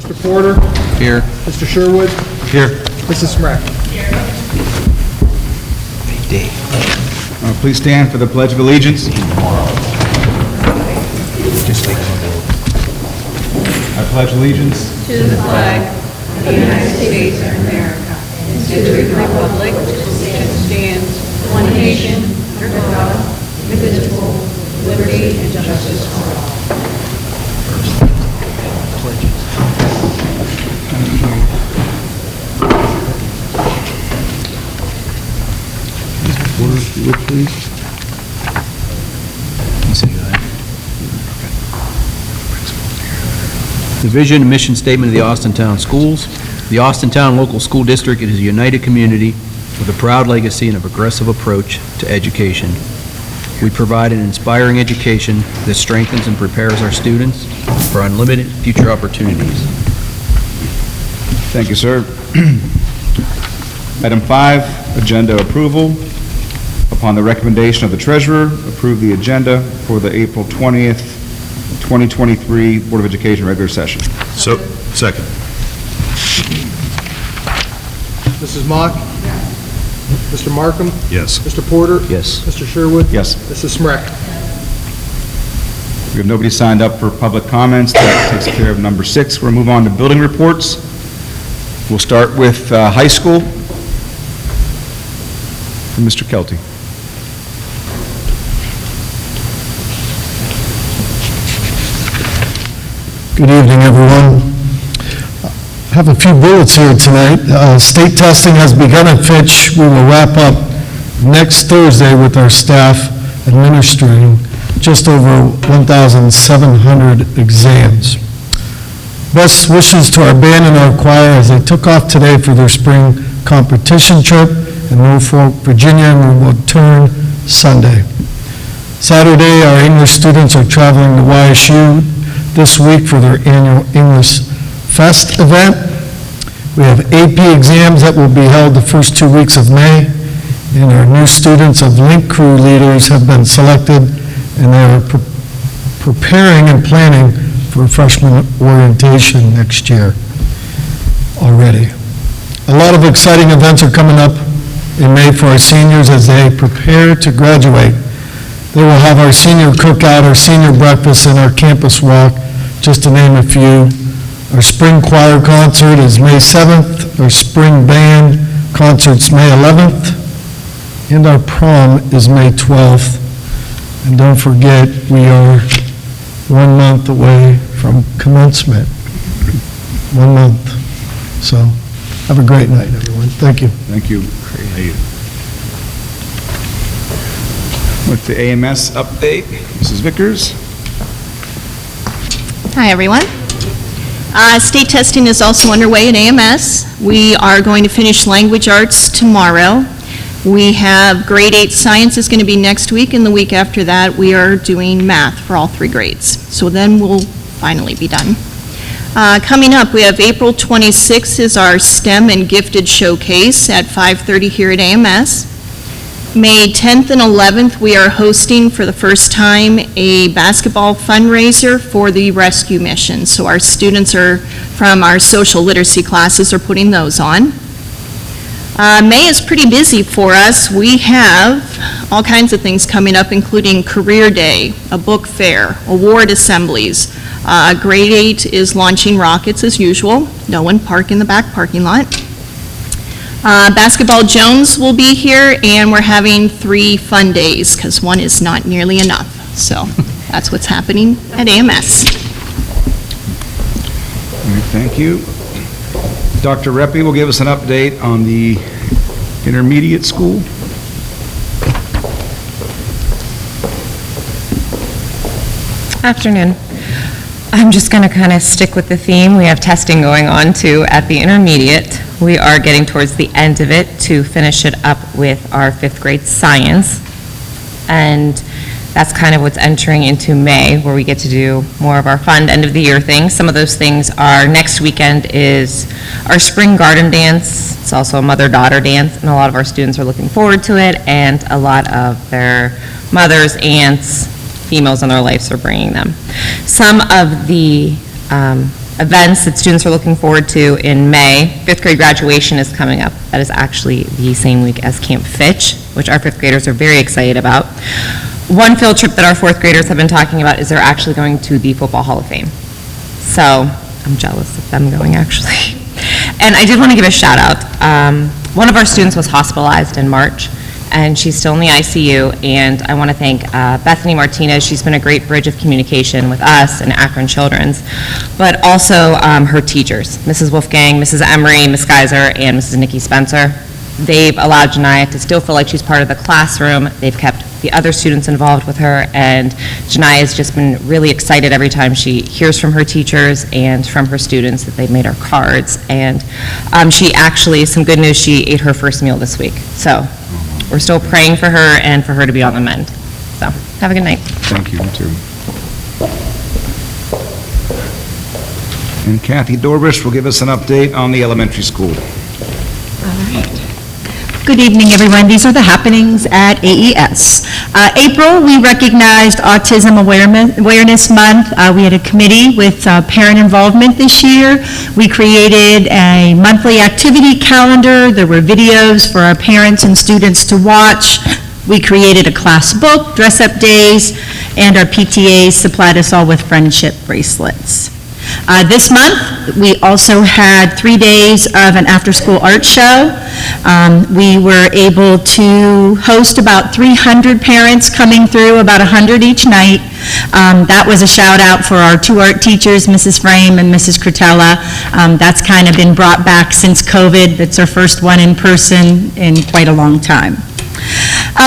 Mr. Porter? Here. Mr. Sherwood? Here. Mrs. Smrek? Please stand for the Pledge of Allegiance. I pledge allegiance to the flag of the United States of America and to the republic which stands one nation under God, indivisible, with liberty and justice for all. Please. The vision and mission statement of the Austintown Schools. The Austintown Local School District is a united community with a proud legacy and a progressive approach to education. We provide an inspiring education that strengthens and prepares our students for unlimited future opportunities. Thank you, sir. Item 5, agenda approval. Upon the recommendation of the treasurer, approve the agenda for the April 20th, 2023 Board of Education regular session. So, second. Mrs. Mock? Mr. Markham? Yes. Mr. Porter? Yes. Mr. Sherwood? Yes. Mrs. Smrek? We have nobody signed up for public comments. That takes care of number 6. We'll move on to building reports. We'll start with high school. Mr. Kelty. Good evening, everyone. I have a few bullets here tonight. State testing has begun at Fitch. We will wrap up next Thursday with our staff administering just over 1,700 exams. Best wishes to our band and our choir as they took off today for their spring competition trip in Norfolk, Virginia, and we will return Sunday. Saturday, our English students are traveling to YSU this week for their annual English Fest event. We have AP exams that will be held the first 2 weeks of May, and our new students of Link Crew leaders have been selected, and they are preparing and planning for freshman orientation next year already. A lot of exciting events are coming up in May for our seniors as they prepare to graduate. They will have our senior cookout, our senior breakfast, and our campus walk, just to name a few. Our spring choir concert is May 7th, our spring band concert's May 11th, and our prom is May 12th. And don't forget, we are 1 month away from commencement. 1 month. So, have a great night, everyone. Thank you. Thank you. With the AMS update, Mrs. Vickers. Hi, everyone. State testing is also underway at AMS. We are going to finish language arts tomorrow. We have grade 8 science is going to be next week, and the week after that we are doing math for all 3 grades. So then we'll finally be done. Coming up, we have April 26th is our STEM and Gifted Showcase at 5:30 here at AMS. May 10th and 11th, we are hosting for the first time a basketball fundraiser for the rescue mission. So our students are from our social literacy classes are putting those on. May is pretty busy for us. We have all kinds of things coming up, including Career Day, a book fair, award assemblies. Grade 8 is launching rockets as usual. No one park in the back parking lot. Basketball Jones will be here, and we're having 3 fun days because 1 is not nearly enough. So that's what's happening at AMS. All right, thank you. Dr. Reppy will give us an update on the intermediate school. Afternoon. I'm just going to kind of stick with the theme. We have testing going on too at the intermediate. We are getting towards the end of it to finish it up with our 5th grade science. And that's kind of what's entering into May, where we get to do more of our fun end of the year things. Some of those things are next weekend is our spring garden dance. It's also a mother-daughter dance, and a lot of our students are looking forward to it, and a lot of their mothers, aunts, females in their lives are bringing them. Some of the events that students are looking forward to in May. Fifth grade graduation is coming up. That is actually the same week as Camp Fitch, which our fifth graders are very excited about. One field trip that our fourth graders have been talking about is they're actually going to the Football Hall of Fame. So I'm jealous of them going, actually. And I did want to give a shout out. One of our students was hospitalized in March, and she's still in the ICU, and I want to thank Bethany Martinez. She's been a great bridge of communication with us and Akron Children's, but also her teachers, Mrs. Wolfgang, Mrs. Emery, Ms. Geiser, and Mrs. Nikki Spencer. They've allowed Janiyah to still feel like she's part of the classroom. They've kept the other students involved with her, and Janiyah has just been really excited every time she hears from her teachers and from her students that they've made her cards. And she actually, some good news, she ate her first meal this week. So we're still praying for her and for her to be on the mend. So have a good night. Thank you, you too. And Kathy Dorbish will give us an update on the elementary school. Good evening, everyone. These are the happenings at AES. April, we recognized Autism Awareness Month. We had a committee with parent involvement this year. We created a monthly activity calendar. There were videos for our parents and students to watch. We created a class book, dress-up days, and our PTAs supplied us all with friendship bracelets. This month, we also had 3 days of an after-school art show. We were able to host about 300 parents coming through, about 100 each night. That was a shout out for our 2 art teachers, Mrs. Frame and Mrs. Cretella. That's kind of been brought back since COVID. That's our first one in person in quite a long time.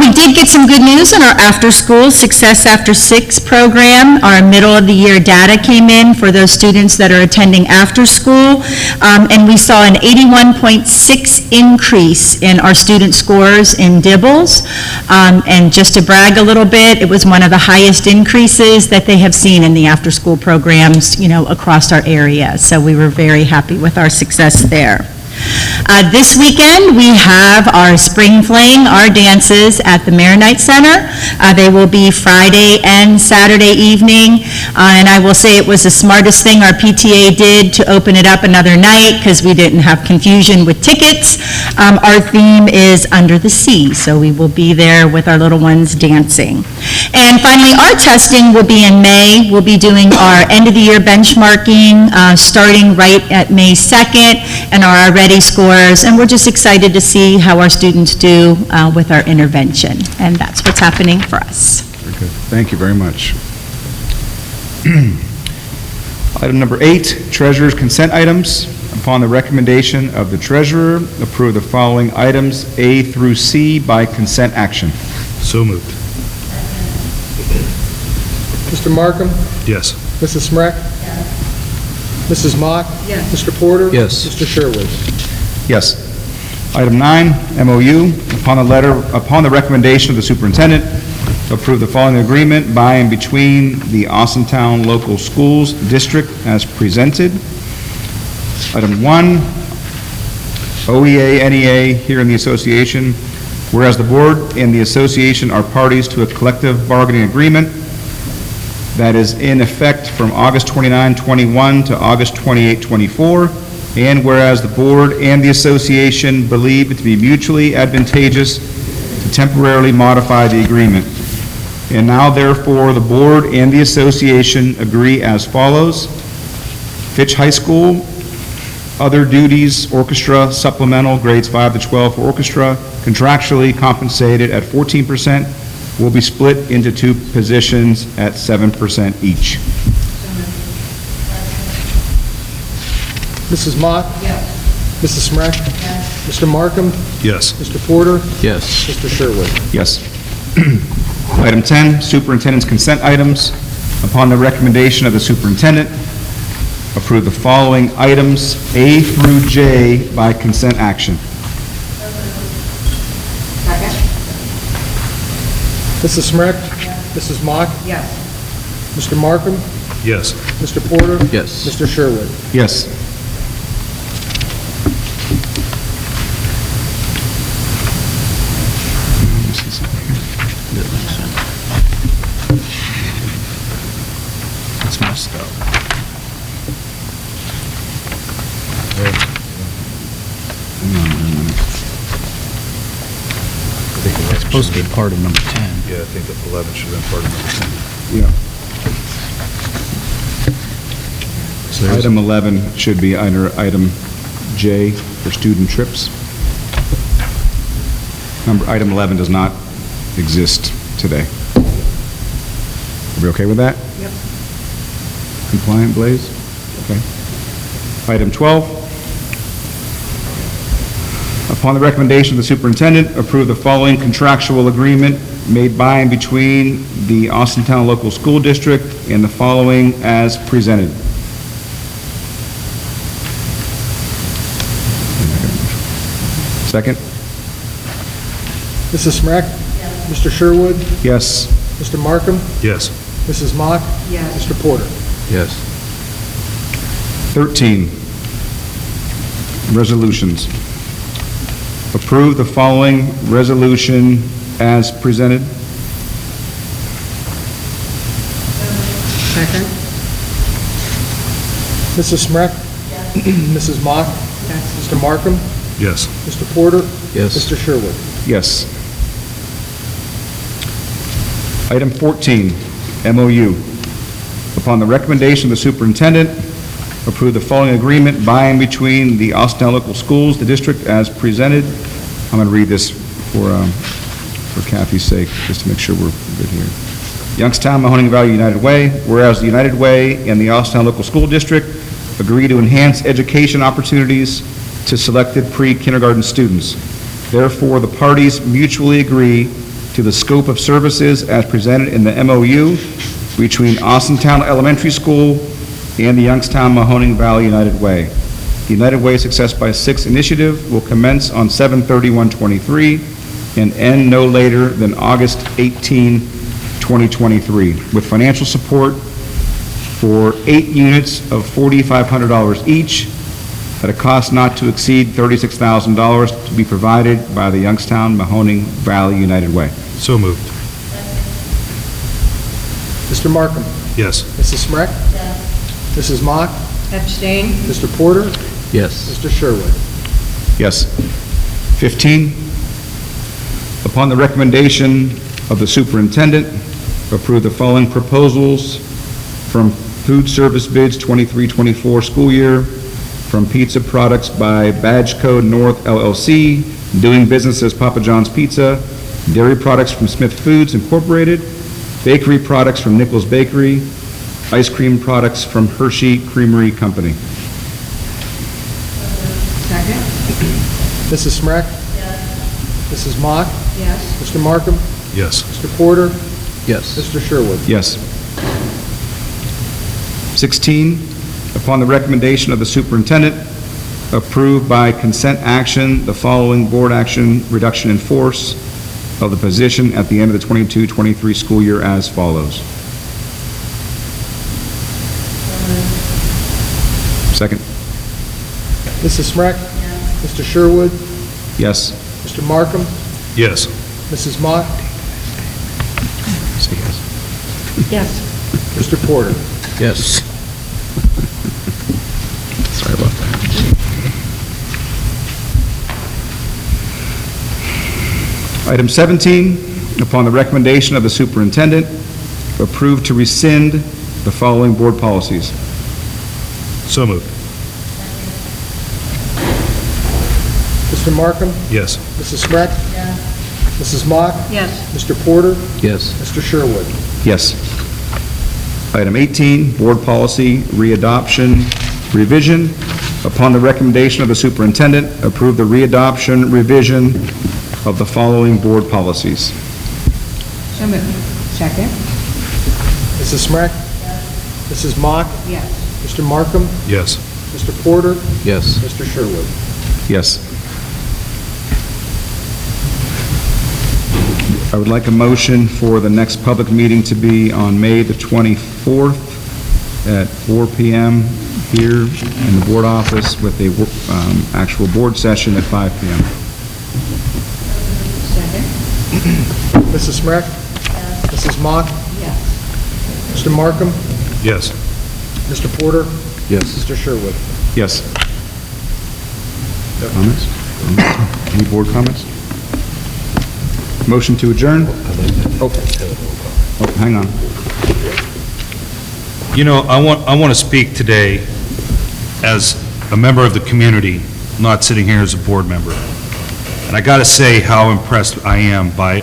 We did get some good news on our after-school Success After 6 program. Our middle-of-the-year data came in for those students that are attending after school, and we saw an 81.6 increase in our student scores in Dibbles. And just to brag a little bit, it was one of the highest increases that they have seen in the after-school programs, across our area. So we were very happy with our success there. This weekend, we have our Spring Fling, our dances at the Maronite Center. They will be Friday and Saturday evening, and I will say it was the smartest thing our PTA did to open it up another night because we didn't have confusion with tickets. Our theme is Under the Sea, so we will be there with our little ones dancing. And finally, our testing will be in May. We'll be doing our end-of-the-year benchmarking starting right at May 2nd, and our Ready scores, and we're just excited to see how our students do with our intervention, and that's what's happening for us. Very good. Thank you very much. Item number 8, treasurer's consent items. Upon the recommendation of the treasurer, approve the following items A through C by consent action. So moved. Mr. Markham? Yes. Mrs. Smrek? Mrs. Mock? Yes. Mr. Porter? Yes. Mr. Sherwood? Yes. Item 9, MOU. Upon the recommendation of the superintendent, approve the following agreement by and between the Austintown Local Schools District as presented. Item 1, OEA, NEA, here in the association, whereas the board and the association are parties to a collective bargaining agreement that is in effect from August 29, 21 to August 28, 24, and whereas the board and the association believe it to be mutually advantageous to temporarily modify the agreement. And now therefore, the board and the association agree as follows. Fitch High School, other duties, orchestra, supplemental, grades 5 to 12 for orchestra, contractually compensated at 14%, will be split into 2 positions at 7% each. Mrs. Mock? Yes. Mrs. Smrek? Yes. Mr. Markham? Yes. Mr. Porter? Yes. Mr. Sherwood? Yes. Item 10, superintendent's consent items. Upon the recommendation of the superintendent, approve the following items A through J by consent action. Second? Mrs. Smrek? Mrs. Mock? Yes. Mr. Markham? Yes. Mr. Porter? Yes. Mr. Sherwood? Yes. That's messed up. It's supposed to be part of number 10. Yeah, I think 11 should have been part of number 10. Yeah. So there's- Item 11 should be under item J for student trips. Item 11 does not exist today. Are we okay with that? Yep. Compliant, Blaze? Okay. Item 12. Upon the recommendation of the superintendent, approve the following contractual agreement made by and between the Austintown Local School District and the following as presented. Second? Mrs. Smrek? Mr. Sherwood? Yes. Mr. Markham? Yes. Mrs. Mock? Yes. Mr. Porter? Yes. 13, resolutions. Approve the following resolution as presented. Second. Mrs. Smrek? Mrs. Mock? Mr. Markham? Yes. Mr. Porter? Yes. Mr. Sherwood? Yes. Item 14, MOU. Upon the recommendation of the superintendent, approve the following agreement by and between the Austintown Local Schools, the district, as presented. I'm going to read this for Kathy's sake, just to make sure we're good here. Youngstown Mahoning Valley United Way, whereas the United Way and the Austintown Local School District agree to enhance education opportunities to selected pre-kindergarten students. Therefore, the parties mutually agree to the scope of services as presented in the MOU between Austintown Elementary School and the Youngstown Mahoning Valley United Way. The United Way Success by 6 initiative will commence on 7/31/23 and end no later than August 18, 2023, with financial support for 8 units of $4,500 each at a cost not to exceed $36,000 to be provided by the Youngstown Mahoning Valley United Way. So moved. Mr. Markham? Yes. Mrs. Smrek? Mrs. Mock? Abstain? Mr. Porter? Yes. Mr. Sherwood? Yes. 15, upon the recommendation of the superintendent, approve the following proposals from food service bids 23-24 school year, from pizza products by Badge Code North LLC, doing business as Papa John's Pizza, dairy products from Smith Foods Incorporated, bakery products from Nichols Bakery, ice cream products from Hershey Creamery Company. Second? Mrs. Smrek? Mrs. Mock? Yes. Mr. Markham? Yes. Mr. Porter? Yes. Mr. Sherwood? Yes. 16, upon the recommendation of the superintendent, approve by consent action the following board action reduction in force of the position at the end of the 22-23 school year as follows. Second. Mrs. Smrek? Mr. Sherwood? Yes. Mr. Markham? Yes. Mrs. Mock? Say yes. Yes. Mr. Porter? Yes. Sorry about that. Item 17, upon the recommendation of the superintendent, approve to rescind the following board policies. So moved. Mr. Markham? Yes. Mrs. Smrek? Mrs. Mock? Yes. Mr. Porter? Yes. Mr. Sherwood? Yes. Item 18, board policy readoption revision. Upon the recommendation of the superintendent, approve the readoption revision of the following board policies. So moved. Second? Mrs. Smrek? Mrs. Mock? Yes. Mr. Markham? Yes. Mr. Porter? Yes. Mr. Sherwood? Yes. I would like a motion for the next public meeting to be on May the 24th at 4 p.m. here in the board office with a actual board session at 5 p.m. Second? Mrs. Smrek? Mrs. Mock? Yes. Mr. Markham? Yes. Mr. Porter? Yes. Mr. Sherwood? Yes. Comments? Any board comments? Motion to adjourn? Oh, hang on. You know, I want to speak today as a member of the community, not sitting here as a board member. And I got to say how impressed I am by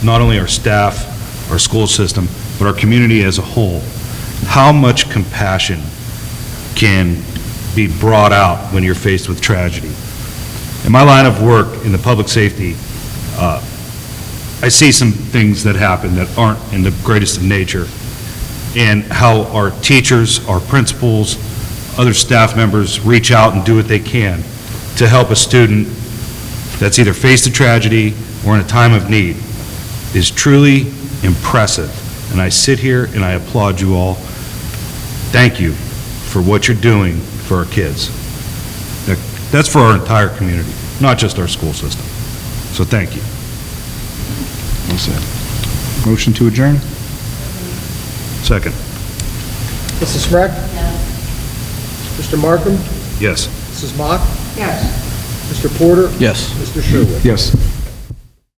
not only our staff, our school system, but our community as a whole. How much compassion can be brought out when you're faced with tragedy. In my line of work in the public safety, I see some things that happen that aren't in the greatest of nature, and how our teachers, our principals, other staff members reach out and do what they can to help a student that's either faced a tragedy or in a time of need is truly impressive. And I sit here and I applaud you all. Thank you for what you're doing for our kids. That's for our entire community, not just our school system. So thank you. Well said. Motion to adjourn? Second. Mrs. Smrek? Mr. Markham? Yes. Mrs. Mock? Yes. Mr. Porter? Yes. Mr. Sherwood? Yes.